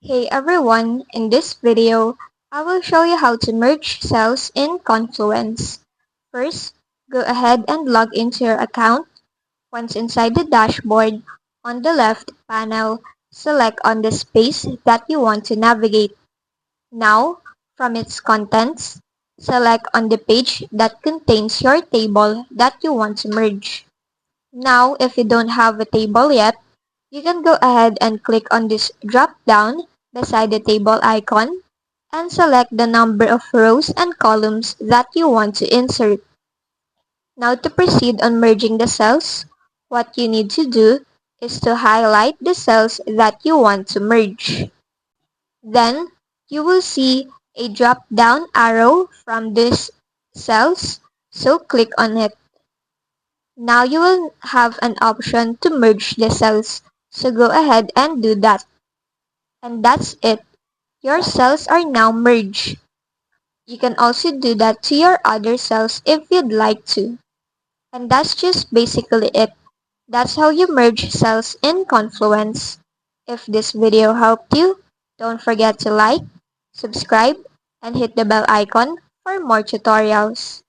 Hey everyone, in this video, I will show you how to merge cells in Confluence. First, go ahead and log into your account. Once inside the dashboard, on the left panel, select on the space that you want to navigate. Now, from its contents, select on the page that contains your table that you want to merge. Now, if you don't have a table yet, you can go ahead and click on this drop-down beside the table icon and select the number of rows and columns that you want to insert. Now to proceed on merging the cells, what you need to do is to highlight the cells that you want to merge. Then, you will see a drop-down arrow from these cells, so click on it. Now you will have an option to merge the cells, so go ahead and do that. And that's it. Your cells are now merged. You can also do that to your other cells if you'd like to. And that's just basically it. That's how you merge cells in Confluence. If this video helped you, don't forget to like, subscribe, and hit the bell icon for more tutorials.